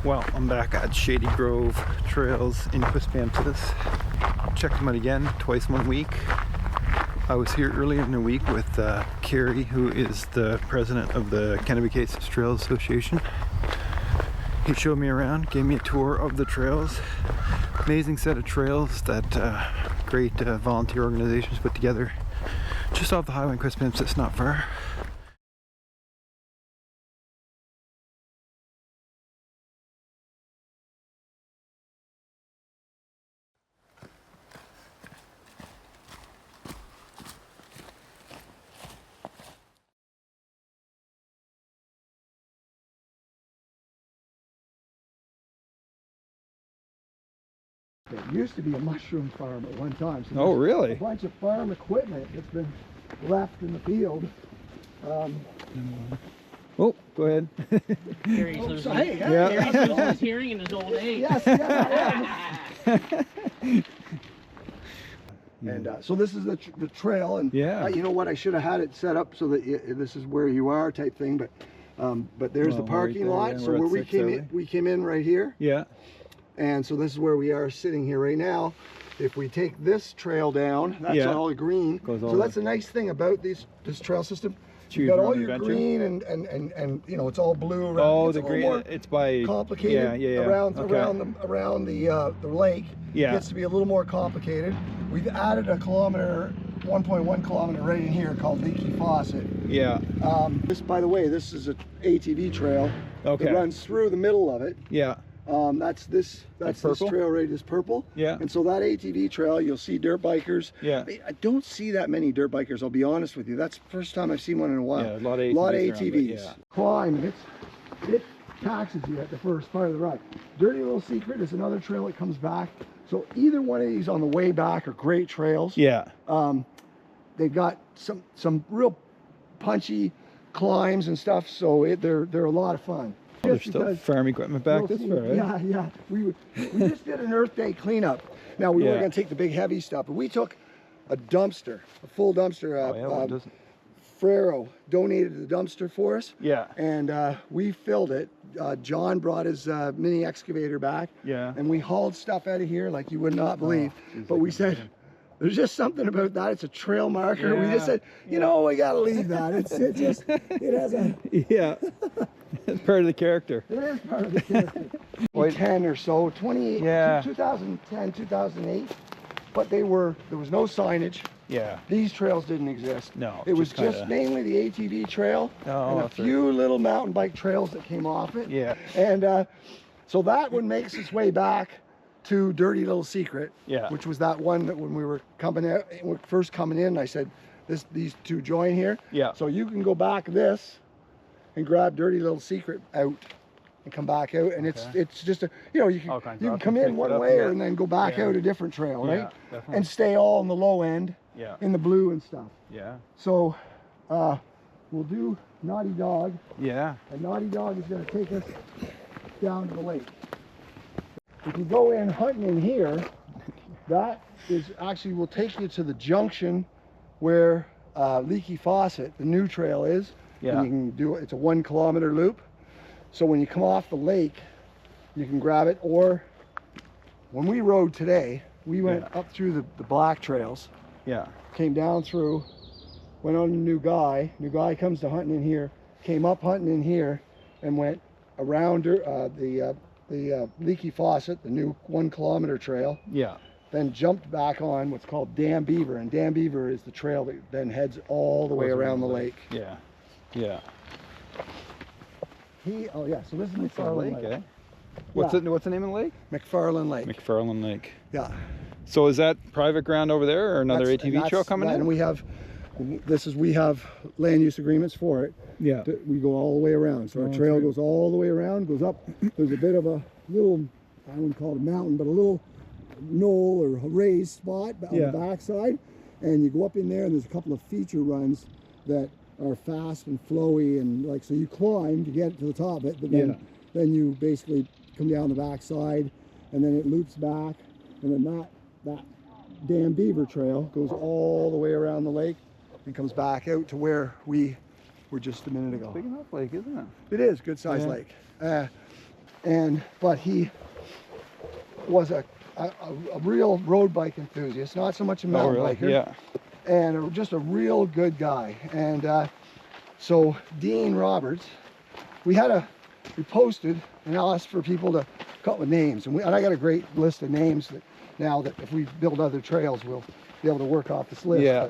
Well, I'm back at Shady Grove Trails in Quispamsis. Checked them out again twice in 1 week. I was here earlier in the week with Kerry, who is the president of the Kennebecasis Trails Association. He showed me around, gave me a tour of the trails. Amazing set of trails that great volunteer organizations put together just off the highway in Quispamsis, not far. It used to be a mushroom farm at one time. So Oh, really? A bunch of farm equipment that's been left in the field. Oh, go ahead. Kerry's losing Yeah. Kerry's losing his hearing in his old age. Yes, I am. And so this is the trail, and Yeah. you know what? I should have had it set up so that this is where you are type thing. But there's the parking lot. So where we came in right here. Yeah. And so this is where we are sitting here right now. If we take this trail down, that's all green. So that's the nice thing about this trail system. You've got all your green and you know, it's all blue around. Oh, the green, it's by complicated around the lake. Yeah. It gets to be a little more complicated. We've added a kilometer, 1.1 kilometer right in here called Leaky Faucet. Yeah. This, by the way, this is an ATV trail. Okay. That runs through the middle of it. Yeah. That's this trail right, this purple. Yeah. And so that ATV trail, you'll see dirt bikers. Yeah. I don't see that many dirt bikers, I'll be honest with you. That's the first time I've seen one in a while. Yeah, a lot of ATVs. Yeah. Climb, and it taxes you at the first part of the ride. Dirty Little Secret is another trail that comes back. So either one of these on the way back are great trails. Yeah. They've got some real punchy climbs and stuff, so they're a lot of fun. Oh, there's still farm equipment back this far, right? Yeah. We just did an Earth Day cleanup. Now we weren't going to take the big heavy stuff, but we took a dumpster, a full dumpster. Frero donated the dumpster for us. Yeah. And we filled it. John brought his mini excavator back. Yeah. And we hauled stuff out of here like you would not believe. But we said, there's just something about that. It's a trail marker. Yeah. We just said, you know, we got to leave that. It has a... Yeah. It's part of the character. It is part of the character. 10 or so, 2010, 2008. But there was no signage. Yeah. These trails didn't exist. No. It was just mainly the ATV trail and a few little mountain bike trails that came off it. Yeah. And so that one makes its way back to Dirty Little Secret, which was that one that when we were first coming in, I said, these two join here. Yeah. So you can go back this and grab Dirty Little Secret out and come back out, and it's just you can come in one way and then go back out a different trail, right? Definitely. And stay all on the low end, in the blue and stuff. Yeah. So we'll do Naughty Dog. Yeah. And Naughty Dog is going to take us down to the lake. If you go in hunting in here, that is actually will take you to the junction where Leaky Faucet, the new trail, is. Yeah. And you can do it. It's a 1 kilometer loop. So when you come off the lake, you can grab it. Or when we rode today, we went up through the black trails. Yeah. Came down through, went on to New Guy. New Guy comes to hunting in here. Came up hunting in here, and went around the Leaky Faucet, the new 1 kilometer trail. Yeah. Then jumped back on what's called Dam Beaver, and Dam Beaver is the trail that then heads all the way around the lake. Yeah. Yeah. So this is MacFarlane Lake. Eh? What's the name of the lake? MacFarlane Lake. MacFarlane Lake. Yeah. So is that private ground over there, or another ATV trail coming in? And we have land use agreements for it. Yeah. We go all the way around. So our trail goes all the way around, goes up. There's a bit of a little, I wouldn't call it a mountain, but a little knoll or a raised spot on the backside, and you go up in there, and there's a couple of feature runs that are fast and flowy, and so you climb to get to the top of it, but then you basically come down the backside, and then it loops back, and then that Dam Beaver trail goes all the way around the lake and comes back out to where we were just a minute ago. Big enough lake, isn't it? It is good sized lake. But he was a real road bike enthusiast, not so much a mountain biker. Yeah. And just a real good guy. And so Dean Roberts, we posted and asked for people to come up with names. And I got a great list of names that now that if we build other trails, we'll be able to work off this list. Yeah.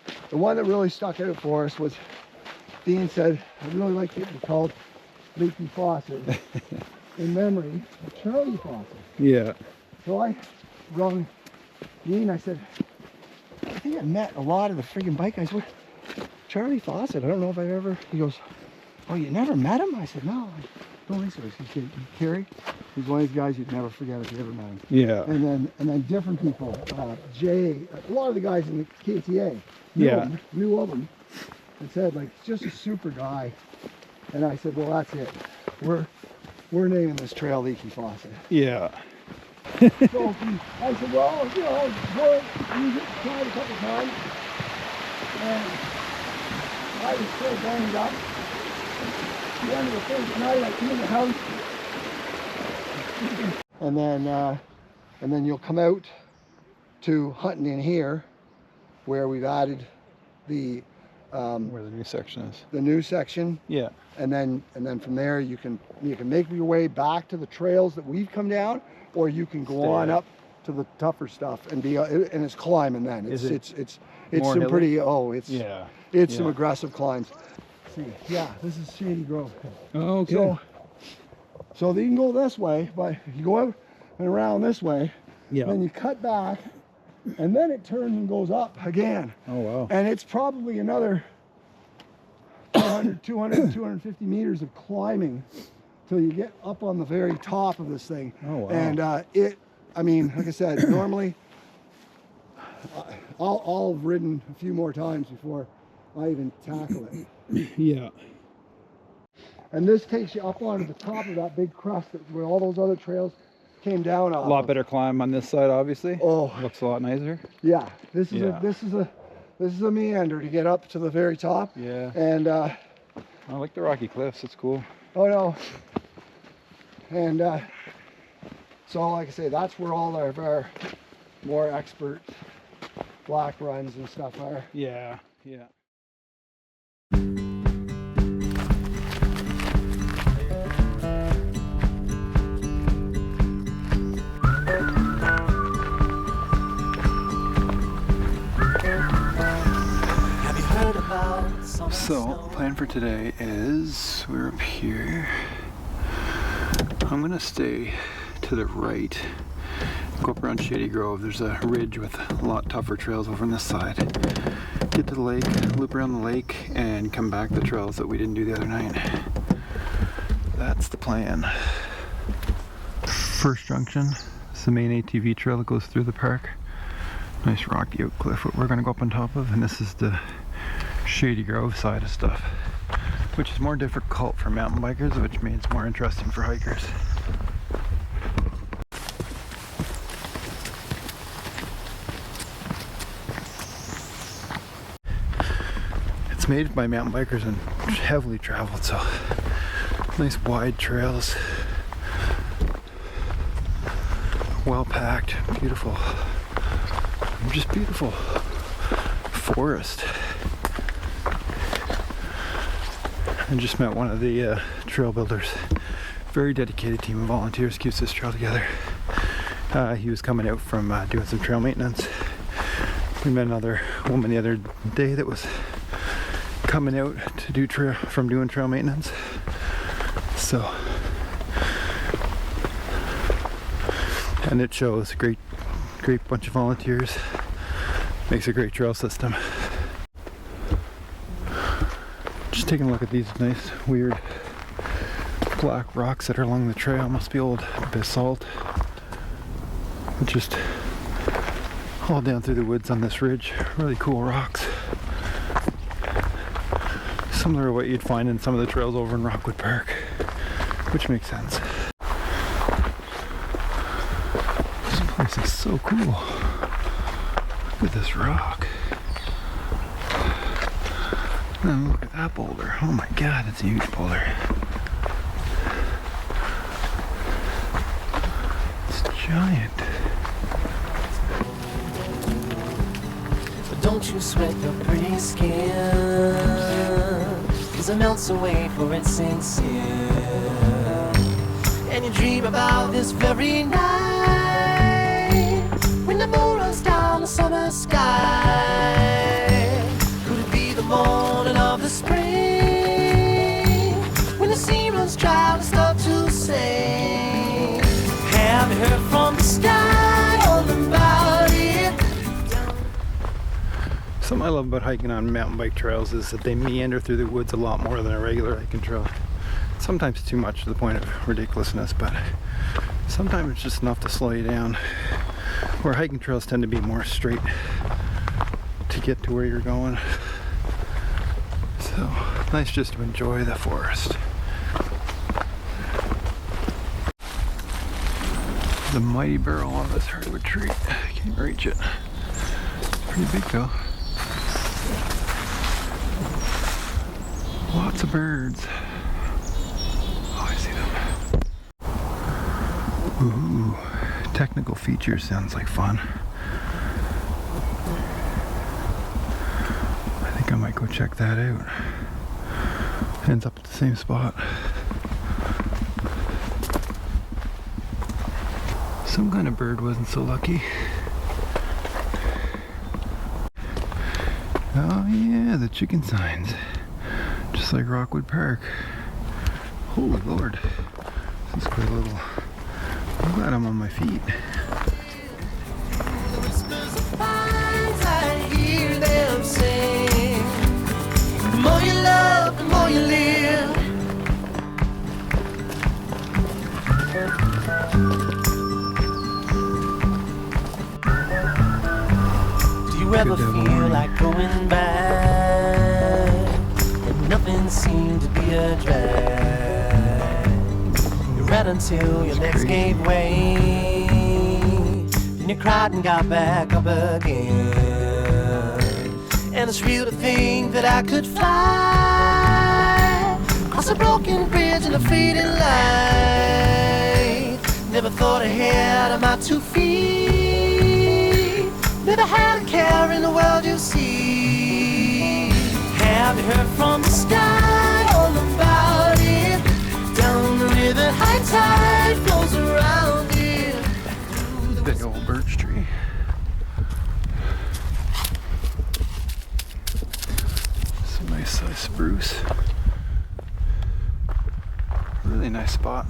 But the one that really stuck out for us was Dean said, I'd really like it to be called Leaky Faucet in memory of Charlie Faucet. Yeah. So I rung Dean, I said, I think I met a lot of the friggin' bike guys. What? Charlie Faucet, I don't know if I've ever, he goes, oh, you never met him? I said, no, I don't think so. He said, Kerry, he's one of these guys you'd never forget if you ever met him. Yeah. And then different people, Jay, a lot of the guys in the KTA, knew of him, and said, like, he's just a super guy. And I said, well, that's it. We're naming this trail Leaky Faucet. Yeah. So I said, well, you know, we'll use it, try it a couple times. And I was still banged up. At the end of the third night, I came in the house. And then you'll come out to hunting in here, where we've added the where the new section is. The new section. Yeah. And then from there you can make your way back to the trails that we've come down, or you can go on up to the tougher stuff and it's climbing then. It's some hilly? pretty it's some aggressive climbs. See, this is Shady Grove. Oh, okay. So you can go this way, but you go out and around this way, then you cut back, and then it turns and goes up again. Oh, wow. And it's probably another 250 meters of climbing till you get up on the very top of this thing. Oh, wow. And I mean, like I said, normally I'll have ridden a few more times before I even tackle it. Yeah. And this takes you up onto the top of that big crust where all those other trails came down off. A lot better climb on this side, obviously. Oh, looks a lot nicer. Yeah, this is a meander to get up to the very top. Yeah. And I like the rocky cliffs. It's cool. Oh no. And so, like I say, that's where all of our more expert black runs and stuff are. Yeah. Yeah. So, plan for today is we're up here. I'm gonna stay to the right, go up around Shady Grove. There's a ridge with a lot tougher trails over on this side. Get to the lake, loop around the lake, and come back the trails that we didn't do the other night. That's the plan. First junction, it's the main ATV trail that goes through the park. Nice rocky oak cliff we're gonna go up on top of, and this is the Shady Grove side of stuff, which is more difficult for mountain bikers, which means more interesting for hikers. It's made by mountain bikers and heavily traveled, so nice wide trails, well packed, beautiful, just beautiful forest. I just met one of the trail builders. Very dedicated team of volunteers keeps this trail together. He was coming out from doing some trail maintenance. We met another woman the other day that was coming out to do doing trail maintenance. So, and it shows great bunch of volunteers. Makes a great trail system. Just taking a look at these nice, weird black rocks that are along the trail. Must be old basalt. Just all down through the woods on this ridge. Really cool rocks. Similar to what you'd find in some of the trails over in Rockwood Park, which makes sense. This place is so cool. Look at this rock. And look at that boulder. Oh my god, it's a huge boulder. giant. But don't you sweat your pretty skin, 'cause it melts away for it sinks in. And you dream about this very night, when the moon runs down the summer sky. Could it be the morning of the spring, when the sea runs dry and start to sing? Have you heard from the sky all about it? Something I love about hiking on mountain bike trails is that they meander through the woods a lot more than a regular hiking trail. Sometimes too much to the point of ridiculousness, but sometimes it's just enough to slow you down. Where hiking trails tend to be more straight to get to where you're going. So nice just to enjoy the forest. The mighty barrel on this hardwood tree. I can't reach it. Pretty big though. Lots of birds. Oh, I see them. Ooh, technical features sounds like fun. I think I might go check that out. Ends up at the same spot. Some kind of bird wasn't so lucky. Oh yeah, the chicken signs. Just like Rockwood Park. Holy Lord. This is quite a little... I'm glad I'm on my feet. The more you love, the more you live. Do you ever feel like going back, and nothing seemed to be a drag? You ran until your legs gave way, then you cried and got back up again. And it's real to think that I could fly across a broken bridge in a fading light. Never thought ahead of my 2 feet. Never had a care in the world, you see. Have you heard from the sky all about it? Down the river, high tide flows around it. Big old birch tree. Some nice size spruce. Really nice spot.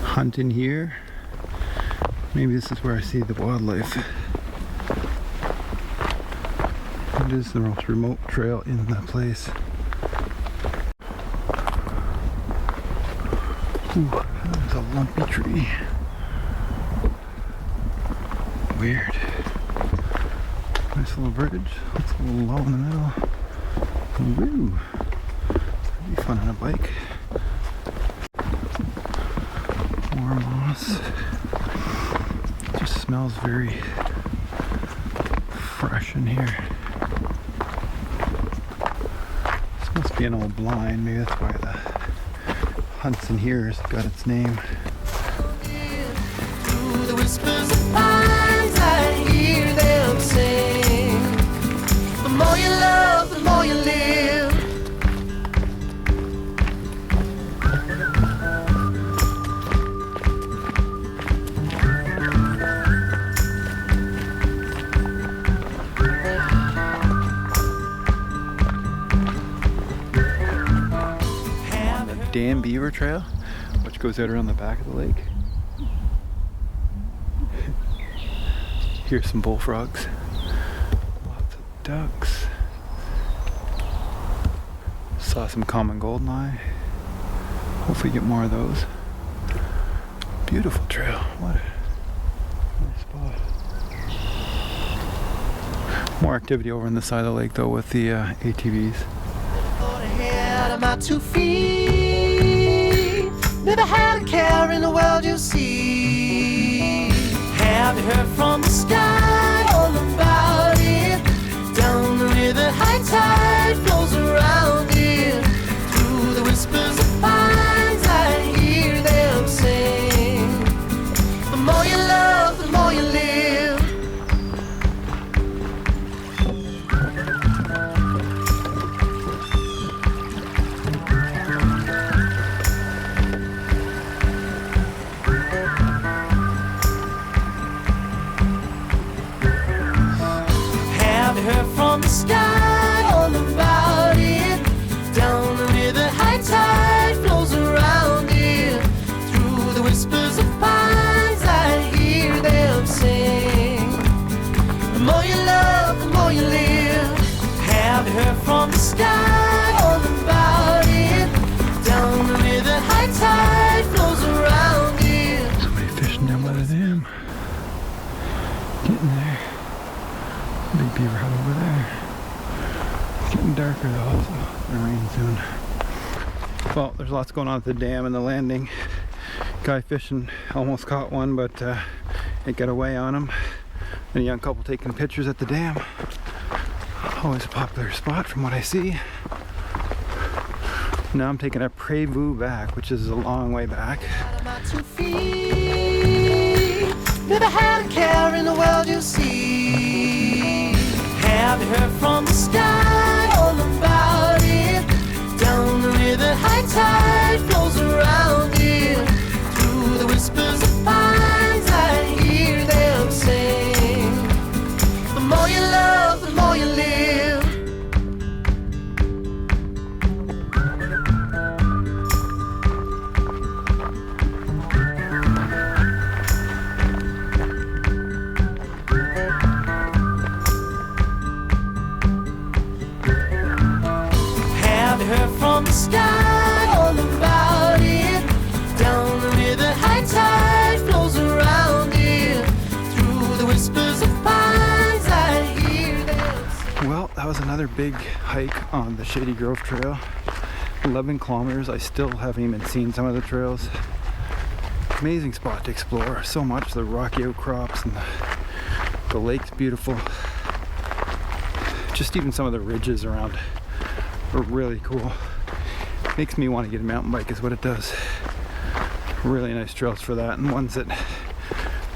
Hunting here. Maybe this is where I see the wildlife. It is the most remote trail in that place. Ooh, that is a lumpy tree. Weird. Nice little bridge. Looks a little low in the middle. Woo! That'd be fun on a bike. More moss. Just smells very fresh in here. This must be an old blind. Maybe that's why the hunts in here has got its name. Through the whispers of pines, I hear them sing. The more you love, the more you live. Dam Beaver Trail, which goes out around the back of the lake. Here's some bullfrogs. Lots of ducks. Saw some common goldeneye. Hopefully get more of those. Beautiful trail. What a nice spot. More activity over on the side of the lake though with the ATVs. Ahead of my 2 feet. Never had a care in the world, you see. Have you heard from the sky all about it? Down the river, high tide flows around it. Through the whispers of pines, I hear them sing. darker though, so it's gonna rain soon. Well, there's lots going on at the dam and the landing. Guy fishing almost caught one, but it got away on him. And a young couple taking pictures at the dam. Always a popular spot from what I see. Now I'm taking a Prévu back, which is a long way back. Never had a care in the world, you see. Have you heard from the sky all about it? Down the river, high tide flows around it. Through the whispers of pines, I hear them sing. The more you love, the more you live. From the sky, all about it. Down the river, high tide flows around it. Through the whispers of pines, I hear them. Well, that was another big hike on the Shady Grove Trail. 11 kilometers. I still haven't even seen some of the trails. Amazing spot to explore. So much. The rocky outcrops and the lake's beautiful. Just even some of the ridges around are really cool. Makes me want to get a mountain bike is what it does. Really nice trails for that, and ones that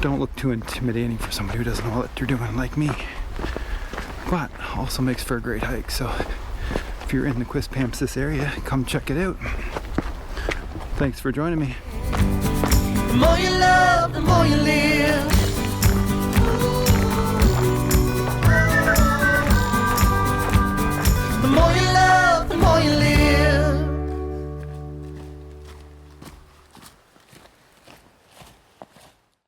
don't look too intimidating for somebody who doesn't know what they're doing like me. But also makes for a great hike, so if you're in the Quispamsis area, come check it out. Thanks for joining me. The more you love, the more you live.